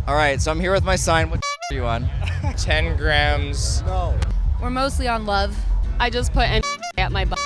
All right, so I'm here with my sign. What are you on? 10 grams. No. We're mostly on love. I just put at my butt.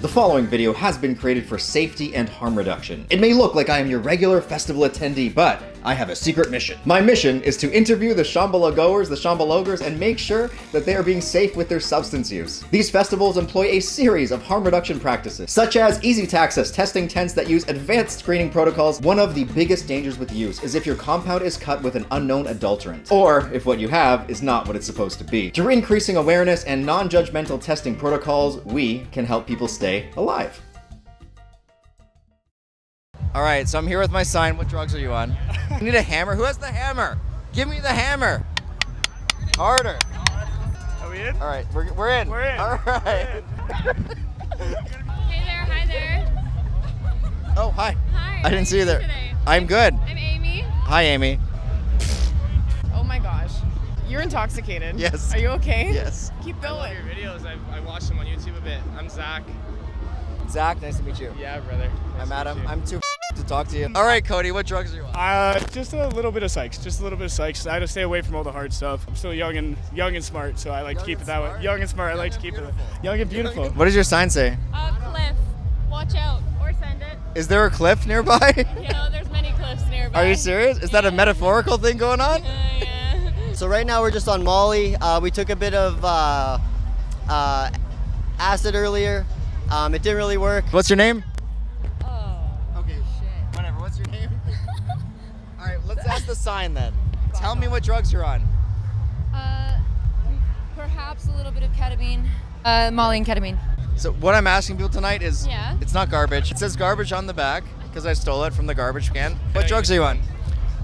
The following video has been created for safety and harm reduction. It may look like I am your regular festival attendee, but I have a secret mission. My mission is to interview the Shambhala goers, the Shambalogers, and make sure that they are being safe with their substance use. These festivals employ a series of harm reduction practices, such as easy to access testing tents that use advanced screening protocols. One of the biggest dangers with use is if your compound is cut with an unknown adulterant, or if what you have is not what it's supposed to be. Through increasing awareness and non-judgmental testing protocols, we can help people stay alive. All right, so I'm here with my sign. What drugs are you on? I need a hammer. Who has the hammer? Give me the hammer. Harder. Are we in? All right, we're in. We're in. All right. Hey there, hi there. Oh, hi. Hi. I didn't see you there. Today? I'm good. I'm Amy. Hi, Amy. Oh my gosh. You're intoxicated. Yes. Are you okay? Yes. Keep I love going. your videos. I watched them on YouTube a bit. I'm Zach. Zach, nice to meet you. Yeah, brother. Nice I'm to Adam. meet you. I'm too to talk to you. All right, Cody, what drugs are you on? Just a little bit of psychs. Just a little bit of psychs. I had to stay away from all the hard stuff. I'm still young and smart, so I like to keep it that way. Young and smart. I like to keep it young and beautiful. What does your sign say? Cliff. Watch out. Or send it. Is there a cliff nearby? You know, there's many cliffs nearby. Are you serious? Is that a metaphorical thing going on? Yeah. So right now we're just on Molly. We took a bit of acid earlier. It didn't really work. What's your name? Oh. Okay, whatever. What's your name? All right, let's ask the sign then. Tell me what drugs you're on. Perhaps a little bit of ketamine. Molly and ketamine. So what I'm asking people tonight is, Yeah. it's not garbage. It says garbage on the back because I stole it from the garbage can. What drugs are you on?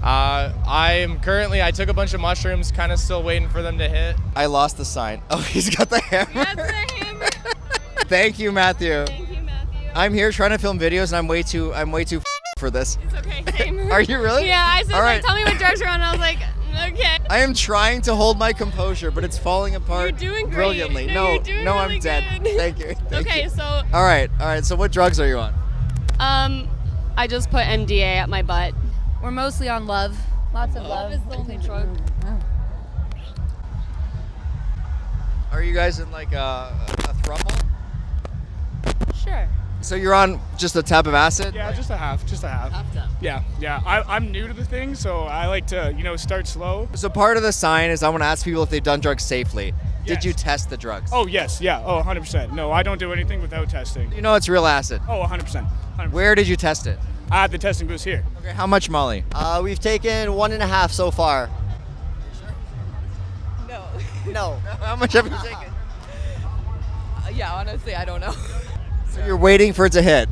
I took a bunch of mushrooms, kind of still waiting for them to hit. I lost the sign. Oh, he's got the hammer. That's the hammer. Thank you, Matthew. Thank you, Matthew. I'm here trying to film videos and I'm way too for this. It's okay, same. Are you really? Yeah, I said, All right. tell me what drugs you're on. And I was like, okay. I am trying to hold my composure, but it's falling apart You're doing great. brilliantly. No, you're doing I'm really dead. good. Thank you. Thank Okay, you. so All right. So what drugs are you on? I just put MDA at my butt. We're mostly on love. Lots of love. Love is the only drug. Are you guys in like a throuple? Sure. So you're on just a tab of acid? Yeah, just a half. Half tab. Yeah. I'm new to the thing, so I like to, start slow. So part of the sign is I want to ask people if they've done drugs safely. Did Yes. you test the drugs? Oh yes, yeah. Oh, 100%. No, I don't do anything without testing. You know it's real acid. Oh, 100%. 100%. Where did you test it? The testing booth's here. Okay, how much Molly? We've taken 1.5 so far. No. No. How much have you taken? Yeah, honestly, I don't know. So you're waiting for it to hit.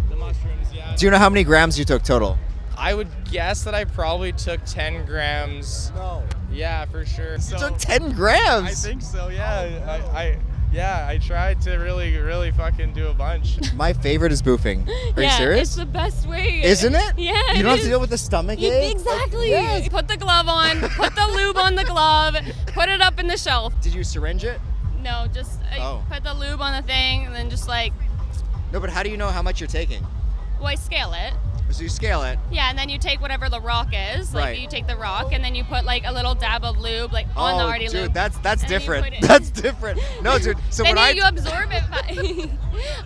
The mushrooms, yeah. Do you know how many grams you took total? I would guess that I probably took 10 grams. No. Yeah, for sure. You took 10 grams. I think so, yeah. I tried to really fucking do a bunch. My favorite is boofing. Are you serious? It's the best way. Isn't it? Yeah. You don't it have to is. deal with the stomach ache? Exactly. Yes. Put the glove on, put the lube on the glove, put it up in the shelf. Did you syringe it? No, just Oh. put the lube on the thing and then just like, No, but how do you know how much you're taking? well, I scale it. So you scale it. Yeah, and then you take whatever the rock is. Like Right. you take the rock and then you put like a little dab of lube like on the already dude, lube. that's And then you different. put it- That's different. No, dude. So then when you absorb it.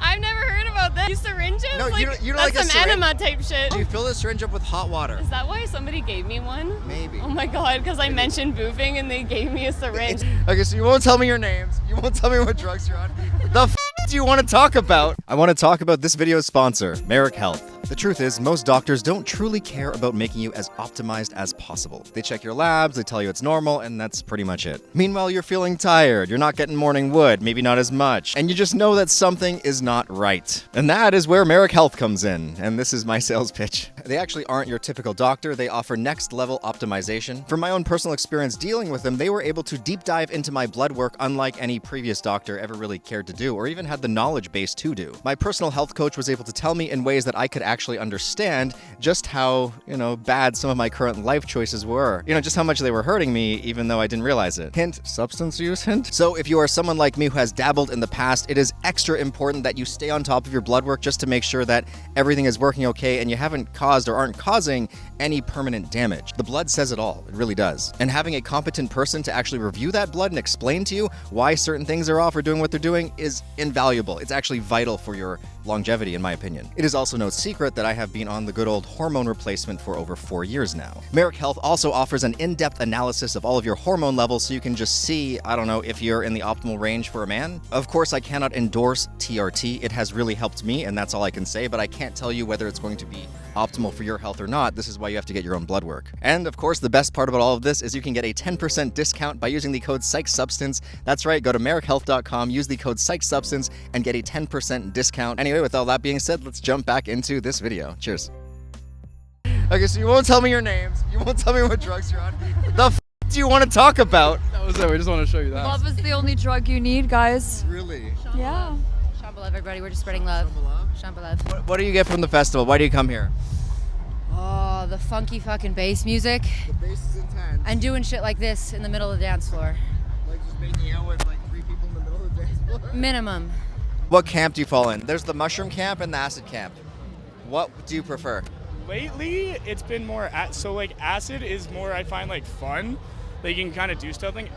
I've never heard about this. You syringes? No, like, you don't that's like a some syringe? enema type shit. do you fill the syringe up with hot water? Is that why somebody gave me one? Maybe. Oh my god, because I mentioned boofing and they gave me a syringe. Okay, so you won't tell me your names. You won't tell me what drugs you're on. The do you want to talk about? I want to talk about this video's sponsor, Merrick Health. The truth is, most doctors don't truly care about making you as optimized as possible. They check your labs, they tell you it's normal, and that's pretty much it. Meanwhile, you're feeling tired, you're not getting morning wood, maybe not as much, and you just know that something is not right. And that is where Merrick Health comes in, and this is my sales pitch. They actually aren't your typical doctor, they offer next level optimization. From my own personal experience dealing with them, they were able to deep dive into my blood work unlike any previous doctor ever really cared to do, or even had the knowledge base to do. My personal health coach was able to tell me in ways that I could actually actually understand just how, bad some of my current life choices were. Just how much they were hurting me, even though I didn't realize it. Hint, substance use, hint. So if you are someone like me who has dabbled in the past, it is extra important that you stay on top of your blood work just to make sure that everything is working okay and you haven't caused or aren't causing any permanent damage. The blood says it all. It really does. And having a competent person to actually review that blood and explain to you why certain things are off or doing what they're doing is invaluable. It's actually vital for your longevity, in my opinion. It is also no secret that I have been on the good old hormone replacement for over 4 years now. Merrick Health also offers an in-depth analysis of all of your hormone levels so you can just see, if you're in the optimal range for a man. Of course, I cannot endorse TRT. It has really helped me, and that's all I can say, but I can't tell you whether it's going to be optimal for your health or not. This is why you have to get your own blood work. And of course, the best part about all of this is you can get a 10% discount by using the code PsychSubstance. That's right, go to merrickhealth.com, use the code PsychSubstance, and get a 10% discount. Anyway, with all that being said, let's jump back into this video. Cheers. Okay, so you won't tell me your names. You won't tell me what drugs you're on. The do you want to talk about? That was it. We just want to show you that. Love is the only drug you need, guys. Really? Yeah. Shambhala, everybody. We're just spreading love. Shambhala. What do you get from the festival? Why do you come here? Oh, the funky fucking bass music. The bass is intense. And doing shit like this in the middle of the dance floor. Like just making out with like 3 people in the middle of the dance floor? Minimum. What camp do you fall in? There's the mushroom camp and the acid camp. What do you prefer? Lately, it's been more acid is more I find like fun. Like you can kind of do something.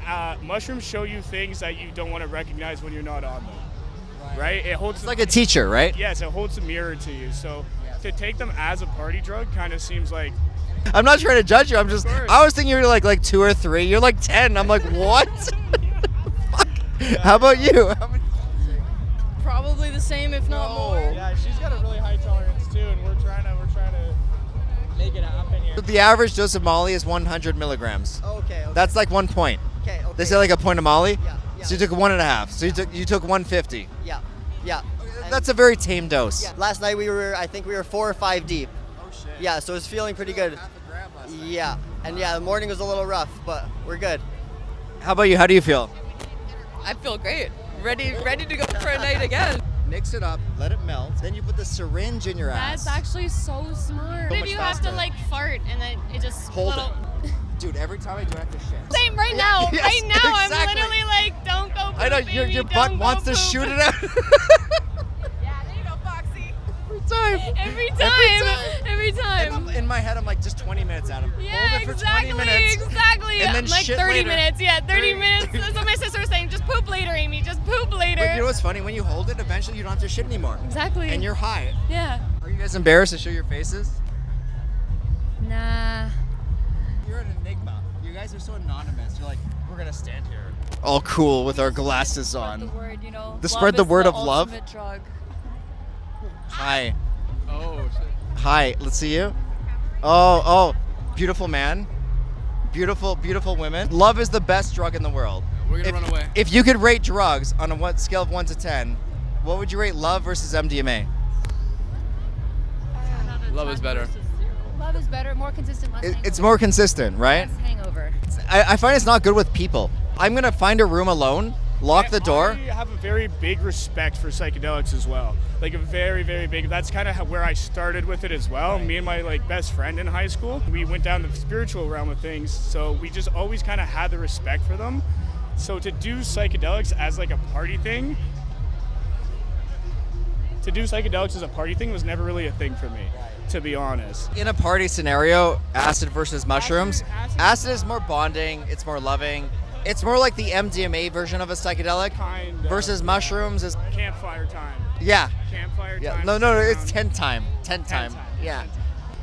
Mushrooms show you things that you don't want to recognize when you're not on them. Right? It holds. It's like a teacher, right? Yes, it holds a mirror to you. So to take them as a party drug kind of seems like. I'm not trying to judge you. I was thinking you were like 2 or 3. You're like 10. I'm like, what? Fuck. How about you? Probably the same, if not more. Yeah, she's got a really high tolerance too, and we're trying to make it happen here. The average dose of Molly is 100 milligrams. Okay. That's like 1 point. Okay. They say like a point of Molly. Yeah. So you took 1.5. So you took 150. Yeah. Yeah. That's a very tame dose. Yeah. Last night I think we were 4 or 5 deep. Oh shit. Yeah, so it's feeling pretty good. Yeah. And yeah, the morning was a little rough, but we're good. How about you? How do you feel? I feel great. Ready to go for a night again. Mix it up, let it melt, then you put the syringe in your ass. That's actually so smart. So If much you have faster. to like fart and then it just Hold it. Dude, every time I do I have to shit. Same right now. Yes, right now, exactly. I'm literally like, don't go poop, I know, baby, your don't butt go wants to poop. shoot it out. Yeah, there you go, Foxy. Every time. Every time. In my head, I'm like, just 20 minutes, Adam. Yeah, Hold it for exactly. 20 minutes. Exactly. And then like shit 30 later. minutes. Yeah, 30 minutes. That's what my sister was saying. Just poop later, Amy. Just poop later. But you know what's funny? When you hold it, eventually you don't have to shit anymore. Exactly. And you're high. Yeah. Are you guys embarrassed to show your faces? Nah. You're an enigma. You guys are so anonymous. You're like, we're gonna stand here. All cool with our glasses Spread the on. word, Spread the word of love? Ultimate drug. Hi. Oh shit. Hi. Let's see you. Oh. Beautiful man. Beautiful women. Love is the best drug in the world. We're gonna run away. If you could rate drugs on a scale of 1 to 10, what would you rate love versus MDMA? Love is better. Love is better, more consistent, less hangover. It's more consistent, right? Less hangover. I find it's not good with people. I'm gonna find a room alone, lock the door. I have a very big respect for psychedelics as well. Like a very, very big. That's kind of where I started with it as well. Me and my best friend in high school, we went down the spiritual realm of things. So we just always kind of had the respect for them. So to do psychedelics as like a party thing, was never really a thing for me, to be honest. In a party scenario, acid versus mushrooms. Acid is more bonding. It's more loving. It's more like the MDMA version of a psychedelic. Kind of. Versus mushrooms is Campfire time. yeah. Campfire Yeah. time. No. It's around. 10 time. 10 10 time. time. Yeah. 10 time.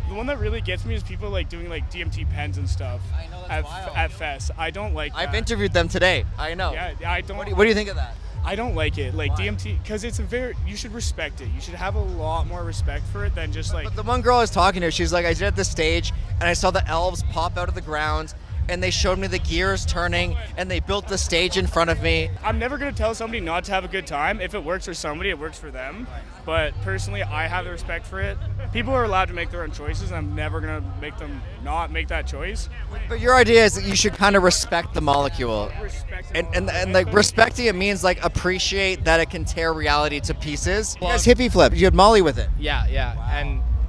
The one that really gets me is people doing DMT pens and stuff. I know, that's wild. at Fest. I don't like that. I've interviewed them today. I know. Yeah, I don't. What do you think of that? I don't like it. Like Why? DMT, because it's you should respect it. You should have a lot more respect for it than just like. But the one girl I was talking to, she's like, I did the stage and I saw the elves pop out of the ground and they showed me the gears turning and they built the stage in front of me. I'm never gonna tell somebody not to have a good time. If it works for somebody, it works for them. But personally, I have the respect for it. People are allowed to make their own choices. And I'm never gonna make them not make that choice. But your idea is that you should kind of respect the molecule. Respect And like respecting it means like appreciate that it can tear reality to pieces. You guys hippie flip. You had Molly with it. Yeah.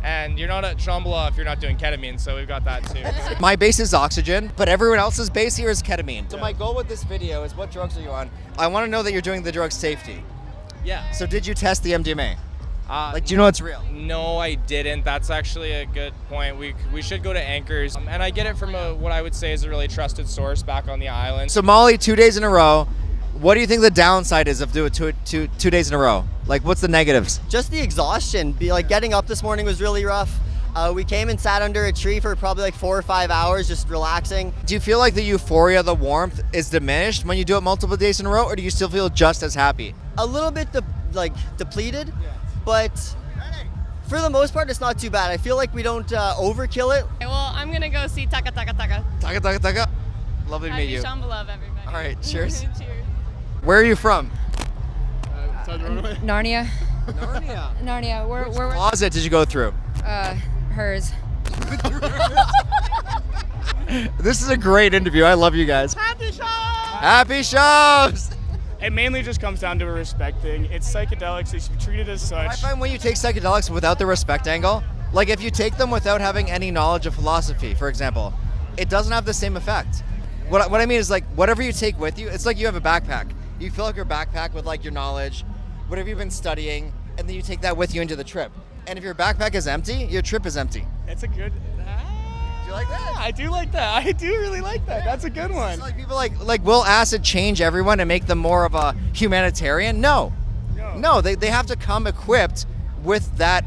And you're not at Shambhala if you're not doing ketamine, so we've got that too. My base is oxygen, but everyone else's base here is ketamine. So my goal with this video is, what drugs are you on? I want to know that you're doing the drug safety. Yeah. So did you test the MDMA? Do you know it's real? No, I didn't. That's actually a good point. We should go to Anchors. And I get it from what I would say is a really trusted source back on the island. So Molly, 2 days in a row. What do you think the downside is of doing two days in a row? Like, what's the negatives? Just the exhaustion. Getting up this morning was really rough. We came and sat under a tree for probably like 4 or 5 hours, just relaxing. Do you feel like the euphoria, the warmth is diminished when you do it multiple days in a row, or do you still feel just as happy? A little bit depleted, but for the most part, it's not too bad. I feel like we don't overkill it. Okay, well, I'm gonna go see Taka Taka Taka. Taka taka taka. Lovely to meet Happy you. Shambhala, everybody. All right, cheers. Cheers. Where are you from? Narnia. Narnia. Narnia. We're Closet did you go through? hers. This is a great interview. I love you guys. Happy show! Happy shows! It mainly just comes down to a respect thing. It's psychedelics. They should be treated as such. I find when you take psychedelics without the respect angle, like if you take them without having any knowledge of philosophy, for example, it doesn't have the same effect. What I mean is, like, whatever you take with you, it's like you have a backpack. You fill up your backpack with like your knowledge, whatever you've been studying, and then you take that with you into the trip. And if your backpack is empty, your trip is empty. It's a good. Do you like that? I do like that. I do really like that. That's a good one. So, like, people like will acid change everyone and make them more of a humanitarian? No. No, they have to come equipped with that,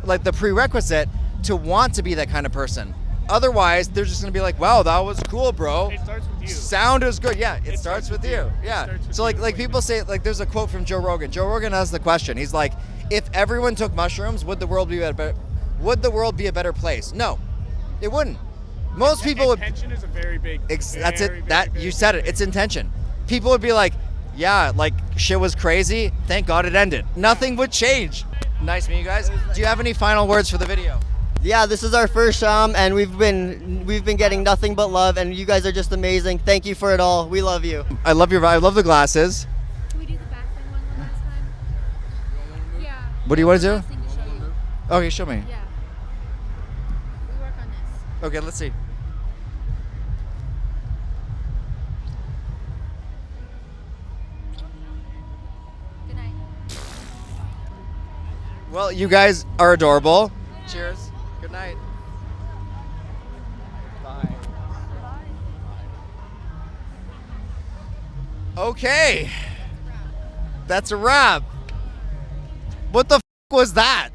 like the prerequisite to want to be that kind of person. Otherwise, they're just gonna be like, wow, that was cool, bro. It starts with you. Sound is good. Yeah, it starts with you. Yeah. starts with So you. like people say, like, there's a quote from Joe Rogan. Joe Rogan has the question. He's like, if everyone took mushrooms, would the world be a better place? No, it wouldn't. Most people would. Intention is a very big. That's very, it. very You big said it. It's intention. People would be like, yeah, like shit was crazy. Thank God it ended. Nothing would change. Nice meeting you guys. Do you have any final words for the video? Yeah, this is our first Sham, and we've been getting nothing but love, and you guys are just amazing. Thank you for it all. We love you. I love your vibe. I love the glasses. Can we do the back thing one last time? Yeah. What do you want to do? One last thing to show you. Okay, show me. Yeah. We work on this. Okay, let's see. Good night. Well, you guys are adorable. Cheers. Good night. Bye. Okay. That's a wrap. What the was that?